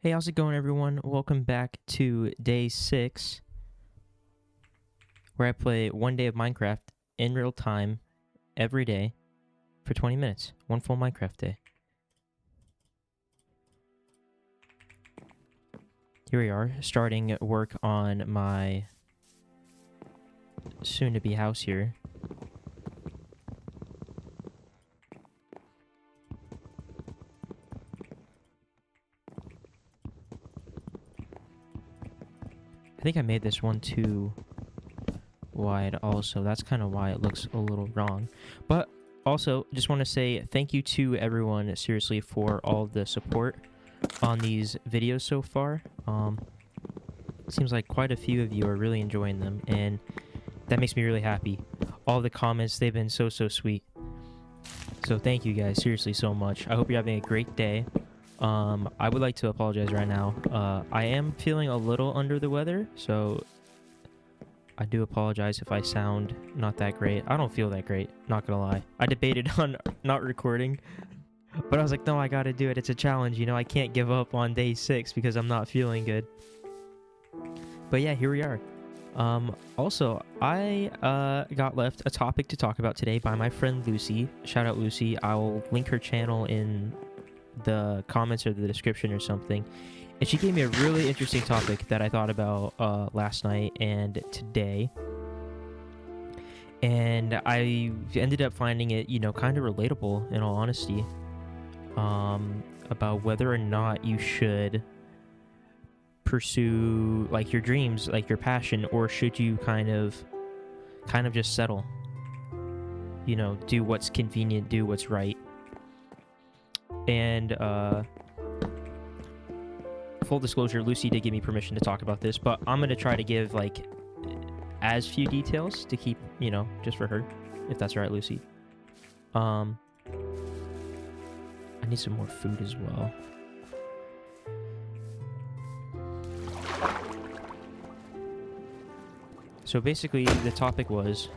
Hey, how's it going, everyone? Welcome back to day 6, where I play one day of Minecraft in real time every day for 20 minutes. One full Minecraft day. Here we are, starting work on my soon-to-be house here. I think I made this one too wide also. That's kind of why it looks a little wrong. But also, just want to say thank you to everyone, seriously, for all the support on these videos so far. It seems like quite a few of you are really enjoying them, and that makes me really happy. All the comments, they've been so sweet. So thank you guys, seriously, so much. I hope you're having a great day. I would like to apologize right now. I am feeling a little under the weather, so I do apologize if I sound not that great. I don't feel that great, not gonna lie. I debated on not recording, but I was like, no, I gotta do it. It's a challenge, you know. I can't give up on day 6 because I'm not feeling good. But yeah, here we are. Also, I got left a topic to talk about today by my friend Lucy. Shout out Lucy. I'll link her channel in the comments or the description or something. And she gave me a really interesting topic that I thought about last night and today. And I ended up finding it, you know, kind of relatable, in all honesty, about whether or not you should pursue like your dreams, like your passion, or should you kind of just settle, you know, do what's convenient, do what's right. And full disclosure, Lucy did give me permission to talk about this, but I'm gonna try to give like as few details to keep, you know, just for her, if that's all right, Lucy. I need some more food as well. So basically, the topic was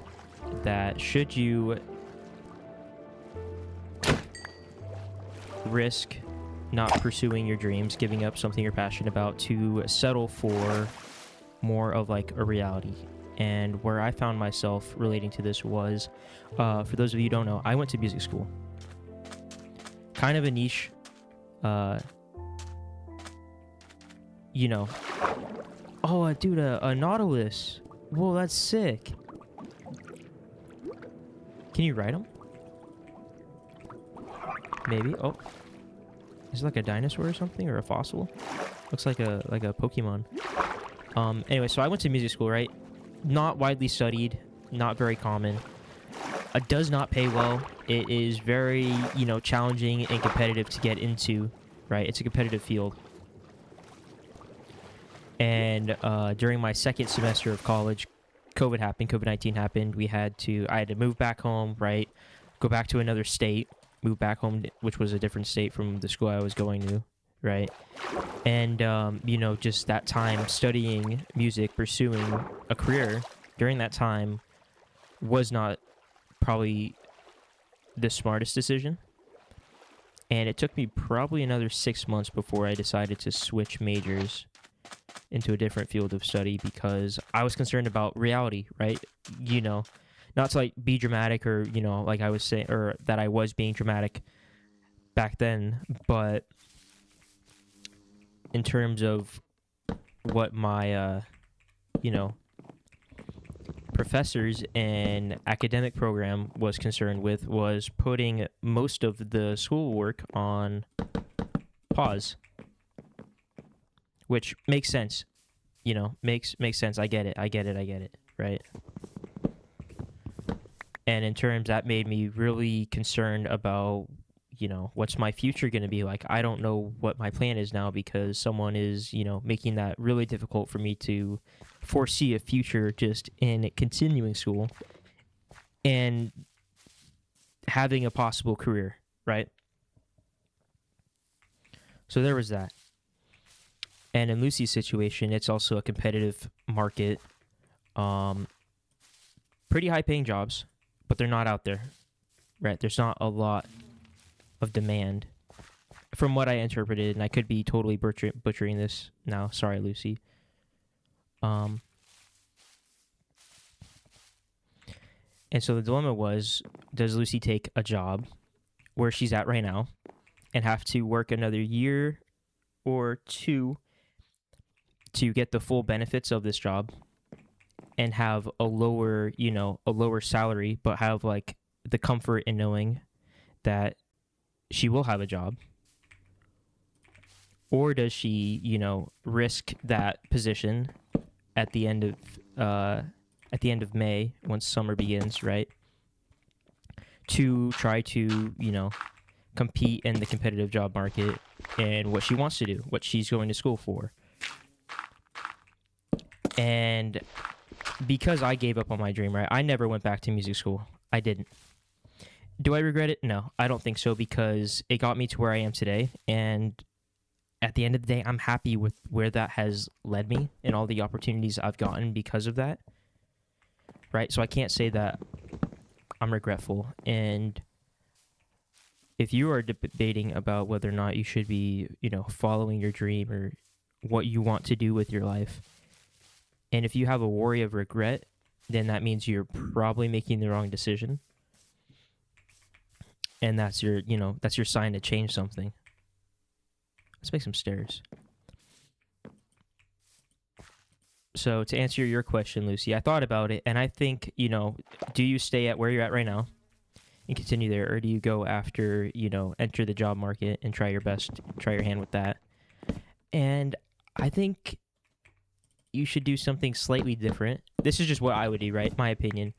that should you risk not pursuing your dreams, giving up something you're passionate about to settle for more of like a reality. And where I found myself relating to this was, for those of you who don't know, I went to music school. Kind of a niche, you know. Oh, dude, a Nautilus. Whoa, that's sick. Can you ride them? Maybe. Oh, is it like a dinosaur or something, or a fossil? Looks like a Pokemon. Anyway, so I went to music school, right? Not widely studied, not very common. It does not pay well. It is very, you know, challenging and competitive to get into, right? It's a competitive field. And during my second semester of college, COVID happened. COVID-19 happened. I had to move back home, right? Go back to another state, move back home, which was a different state from the school I was going to, right? And, you know, just that time studying music, pursuing a career during that time was not probably the smartest decision. And it took me probably another 6 months before I decided to switch majors into a different field of study because I was concerned about reality, right? You know, not to like be dramatic or, you know, like I was saying, or that I was being dramatic back then, but in terms of what my, you know, professors and academic program was concerned with was putting most of the schoolwork on pause. Which makes sense, you know, makes sense. I get it, right? And in terms that made me really concerned about, you know, what's my future going to be like. I don't know what my plan is now because someone is, you know, making that really difficult for me to foresee a future just in continuing school and having a possible career, right? So there was that. And in Lucy's situation, it's also a competitive market. Pretty high-paying jobs, but they're not out there, right? There's not a lot of demand from what I interpreted, and I could be totally butchering this now. Sorry, Lucy. And so the dilemma was, does Lucy take a job where she's at right now and have to work another year or two to get the full benefits of this job and have a lower, a lower salary, but have like the comfort in knowing that she will have a job? Or does she, risk that position at the end of May, once summer begins, right? To try to, compete in the competitive job market and what she wants to do, what she's going to school for. And because I gave up on my dream, right? I never went back to music school. I didn't. Do I regret it? No, I don't think so, because it got me to where I am today. And at the end of the day, I'm happy with where that has led me and all the opportunities I've gotten because of that. Right? So I can't say that I'm regretful. And if you are debating about whether or not you should be, following your dream or what you want to do with your life, and if you have a worry of regret, then that means you're probably making the wrong decision. And that's your sign to change something. Let's make some stairs. So to answer your question, Lucy, I thought about it, and I think, do you stay at where you're at right now and continue there, or do you go after, enter the job market and try your best, try your hand with that? And I think you should do something slightly different. This is just what I would do, right? My opinion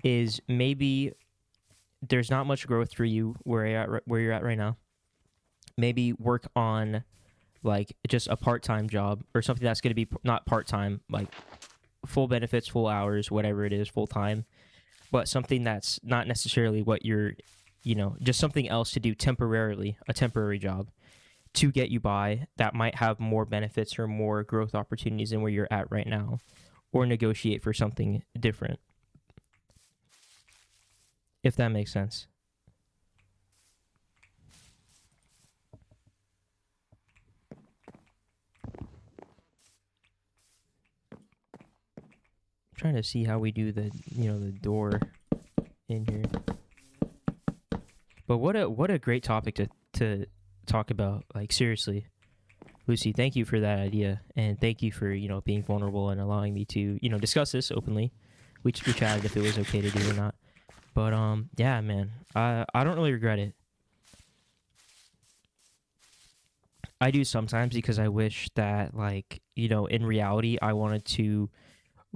is maybe there's not much growth for you where you're at right now. Maybe work on like just a part-time job or something that's going to be not part-time, like full benefits, full hours, whatever it is, full-time, but something that's not necessarily what you're, just something else to do temporarily, a temporary job to get you by that might have more benefits or more growth opportunities than where you're at right now, or negotiate for something different. If that makes sense. I'm trying to see how we do the door in here. But what a great topic to talk about. Like, seriously, Lucy, thank you for that idea, and thank you for being vulnerable and allowing me to discuss this openly. We chatted if it was okay to do or not. But yeah, man, I don't really regret it. I do sometimes because I wish that, like, in reality, I wanted to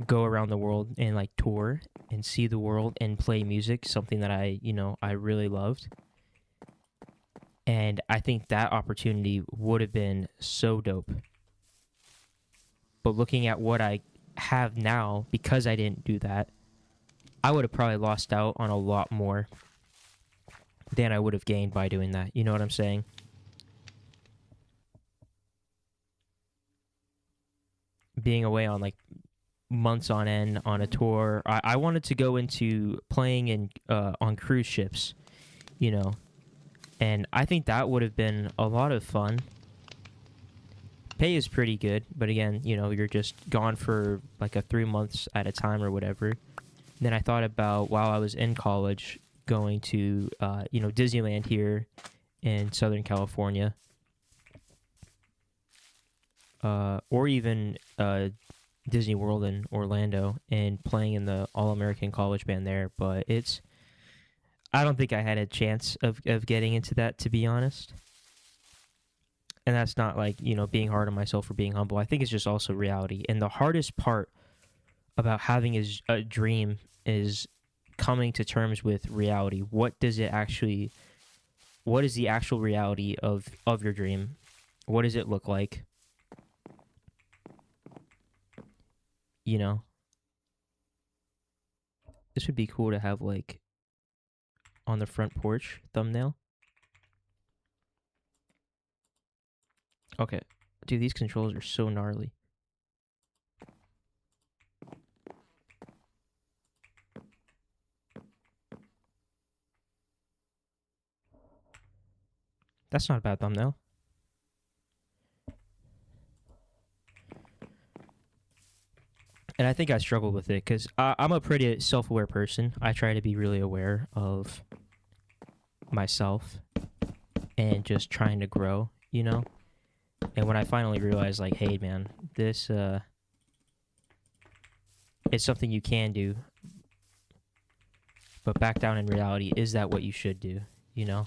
go around the world and like tour and see the world and play music, something that I really loved. And I think that opportunity would have been so dope. But looking at what I have now, because I didn't do that, I would have probably lost out on a lot more than I would have gained by doing that. You know what I'm saying? Being away on like months on end on a tour. I wanted to go into playing in on cruise ships, and I think that would have been a lot of fun. Pay is pretty good, but again, you're just gone for like a 3 months at a time or whatever. Then I thought about, while I was in college, going to Disneyland here in Southern California, or even Disney World in Orlando, and playing in the All-American College Band there. But I don't think I had a chance of getting into that, to be honest. And that's not like, being hard on myself or being humble. I think it's just also reality. And the hardest part about having a dream is coming to terms with reality. What is the actual reality of your dream? What does it look like? This would be cool to have like on the front porch thumbnail. Okay. Dude, these controls are so gnarly. That's not a bad thumbnail. And I think I struggled with it because I'm a pretty self-aware person. I try to be really aware of myself and just trying to grow, you know? And when I finally realized, like, hey, man, this is something you can do, but back down in reality, is that what you should do, you know?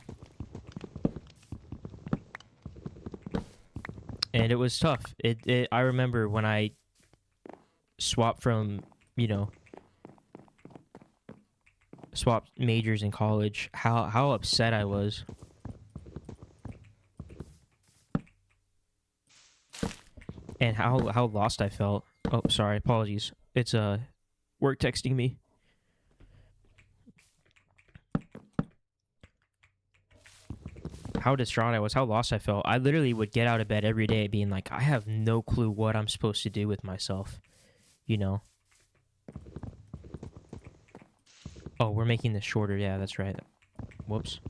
And it was tough. I remember when I swapped from, you know, swapped majors in college, how upset I was. And how lost I felt. Oh, sorry, apologies. It's work texting me. How distraught I was, how lost I felt. I literally would get out of bed every day being like, I have no clue what I'm supposed to do with myself, you know? Oh, we're making this shorter. Yeah, that's right. Whoops.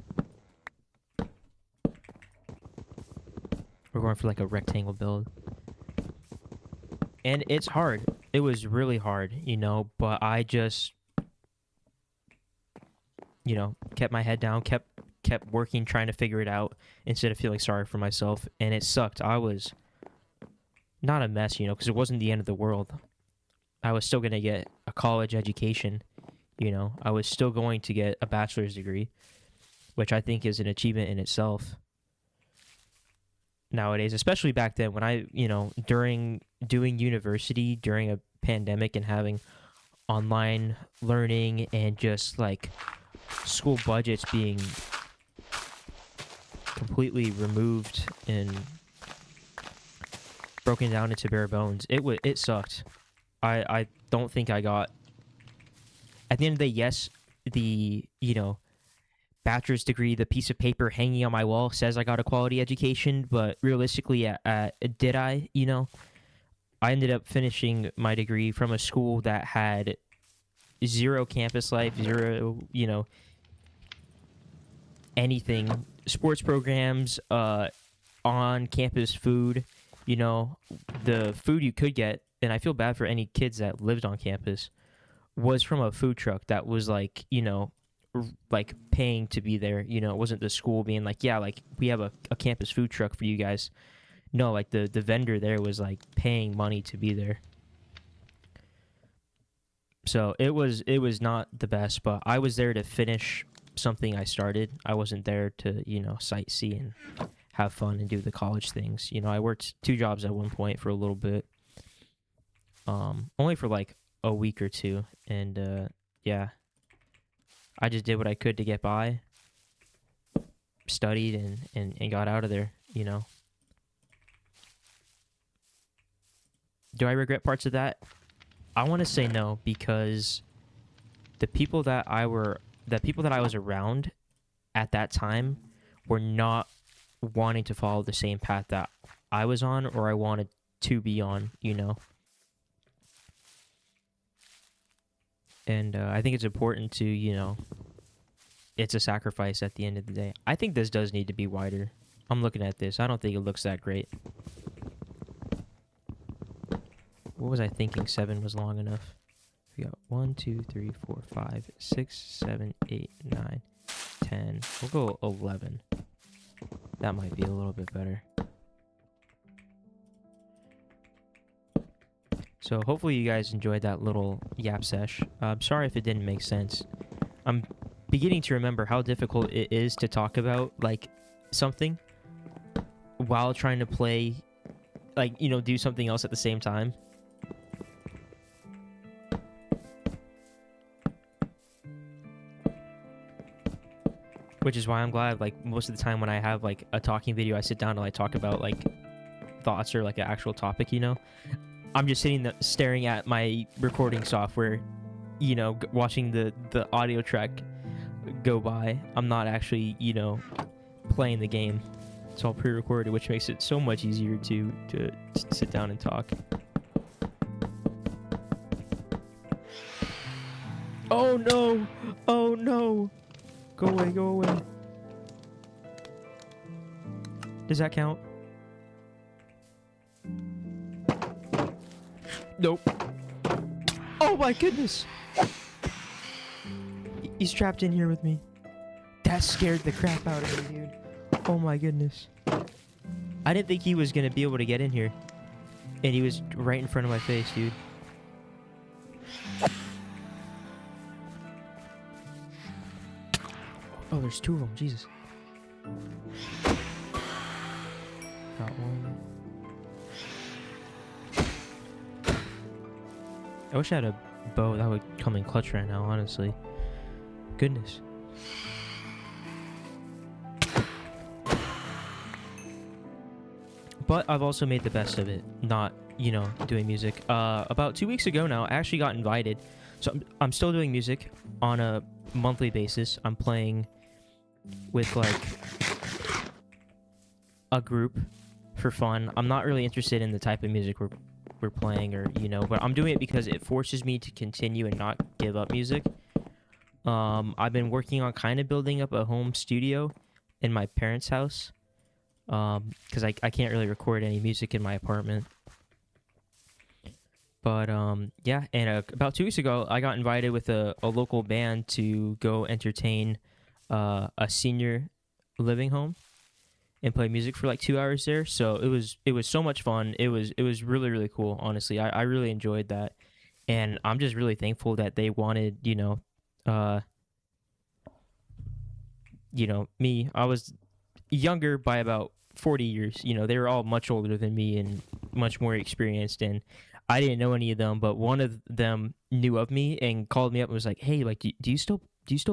We're going for like a rectangle build. And it's hard. It was really hard, you know, but I just, you know, kept my head down, kept working, trying to figure it out instead of feeling sorry for myself. And it sucked. I was not a mess, you know, because it wasn't the end of the world. I was still going to get a college education, you know. I was still going to get a bachelor's degree, which I think is an achievement in itself nowadays, especially back then when I, you know, during doing university during a pandemic and having online learning and just like school budgets being completely removed and broken down into bare bones. It sucked. I don't think I got, at the end of the day, yes, the, you know, bachelor's degree, the piece of paper hanging on my wall says I got a quality education, but realistically, did I? You know, I ended up finishing my degree from a school that had zero campus life, zero, you know, anything, sports programs, on campus food, you know, the food you could get, and I feel bad for any kids that lived on campus, was from a food truck that was like, you know, like paying to be there. You know, it wasn't the school being like, yeah, like we have a campus food truck for you guys. No, like the vendor there was like paying money to be there. So it was not the best, but I was there to finish something I started. I wasn't there to, you know, sightsee and have fun and do the college things. You know, I worked 2 jobs at one point for a little bit. Only for like a week or two, and yeah, I just did what I could to get by, studied and got out of there, you know. Do I regret parts of that? I want to say no, because the people that I was around at that time were not wanting to follow the same path that I was on or I wanted to be on, you know. And I think it's important to, you know, it's a sacrifice at the end of the day. I think this does need to be wider. I'm looking at this. I don't think it looks that great. What was I thinking? 7 was long enough. We got 1, 2, 3, 4, 5, 6, 7, 8, 9, 10. We'll go 11. That might be a little bit better. So hopefully you guys enjoyed that little yap sesh. I'm sorry if it didn't make sense. I'm beginning to remember how difficult it is to talk about like something while trying to play, like, you know, do something else at the same time. Which is why I'm glad, like, most of the time when I have like a talking video, I sit down and I talk about like thoughts or like an actual topic, you know. I'm just sitting there staring at my recording software, you know, watching the audio track go by. I'm not actually, you know, playing the game. It's all pre-recorded, which makes it so much easier to sit down and talk. Oh no! Oh no! Go away, go away. Does that count? Nope. my goodness! He's trapped in here with me. That scared the crap out of me, dude. Oh my goodness. I didn't think he was gonna be able to get in here. And he was right in front of my face, dude. Oh, there's two of them. Jesus. Got one. I wish I had a bow that would come in clutch right now, honestly. Goodness. But I've also made the best of it, not, you know, doing music. About 2 weeks ago now, I actually got invited. So I'm still doing music on a monthly basis. I'm playing with, like, a group for fun. I'm not really interested in the type of music we're playing, or, you know, but I'm doing it because it forces me to continue and not give up music. I've been working on kind of building up a home studio in my parents' house. Because I can't really record any music in my apartment. But, yeah, and about 2 weeks ago, I got invited with a local band to go entertain a senior living home and play music for like 2 hours there. So it was so much fun. It was really, really cool, honestly. I really enjoyed that. And I'm just really thankful that they wanted, you know, me. I was younger by about 40 years. You know, they were all much older than me and much more experienced, and I didn't know any of them, but one of them knew of me and called me up and was like, hey, like, do you still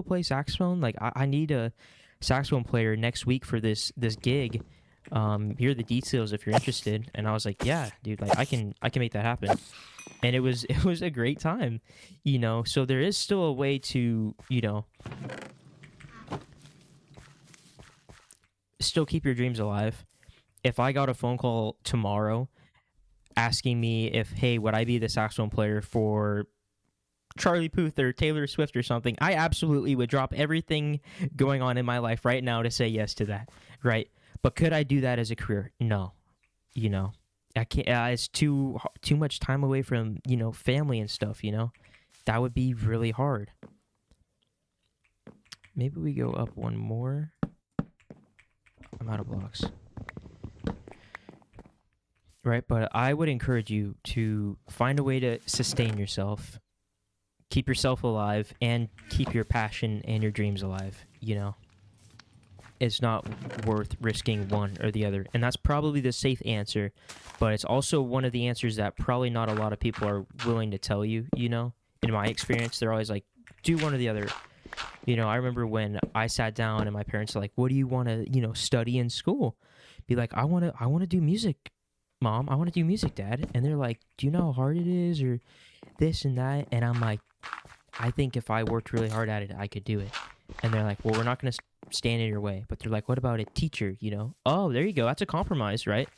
play saxophone? Like, I need a saxophone player next week for this gig. Here are the details if you're interested. And I was like, yeah, dude, like, I can make that happen. And it was a great time, you know. So there is still a way to, you know, still keep your dreams alive. If I got a phone call tomorrow asking me if, hey, would I be the saxophone player for Charlie Puth or Taylor Swift or something, I absolutely would drop everything going on in my life right now to say yes to that, right? But could I do that as a career? No. You know, I can't. It's too much time away from, you know, family and stuff, you know? That would be really hard. Maybe we go up one more. I'm out of blocks. Right, but I would encourage you to find a way to sustain yourself, keep yourself alive, and keep your passion and your dreams alive, you know? It's not worth risking one or the other. And that's probably the safe answer, but it's also one of the answers that probably not a lot of people are willing to tell you, you know? In my experience, they're always like, do one or the other. You know, I remember when I sat down and my parents were like, what do you want to, you know, study in school? Be like, I want to do music, Mom. I want to do music, Dad. And they're like, do you know how hard it is, or this and that? And I'm like, I think if I worked really hard at it, I could do it. And they're like, well, we're not going to stand in your way. But they're like, what about a teacher, you know? Oh, there you go. That's a compromise, right?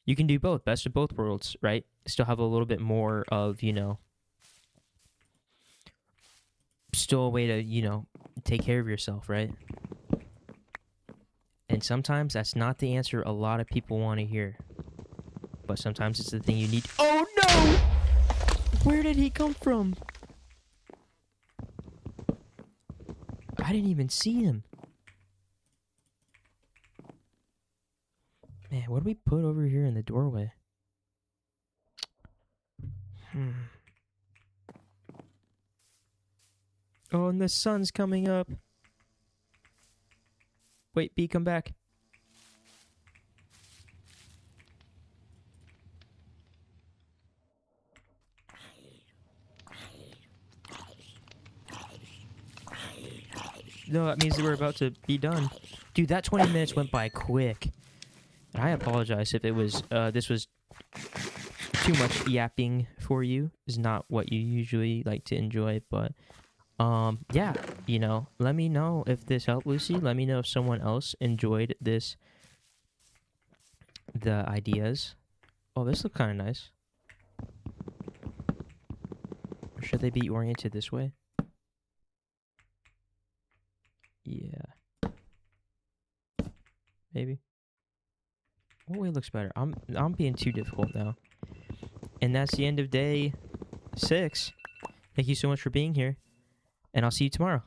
You can do both. Best of both worlds, right? Still have a little bit more of, you know, still a way to, you know, take care of yourself, right? And sometimes that's not the answer a lot of people want to hear. But sometimes it's the thing you need. Oh, no! Where did he come from? I didn't even see him. Man, what do we put over here in the doorway? Oh, and the sun's coming up. Wait, B, come back. No, that means that we're about to be done. Dude, that 20 minutes went by quick. And I apologize if it was, this was too much yapping for you. Is not what you usually like to enjoy, but, yeah, you know, let me know if this helped, Lucy. Let me know if someone else enjoyed this, the ideas. Oh, this looks kind of nice. Or should they be oriented this way? Yeah. Maybe. What way looks better? I'm being too difficult now. And that's the end of day 6. Thank you so much for being here, and I'll see you tomorrow.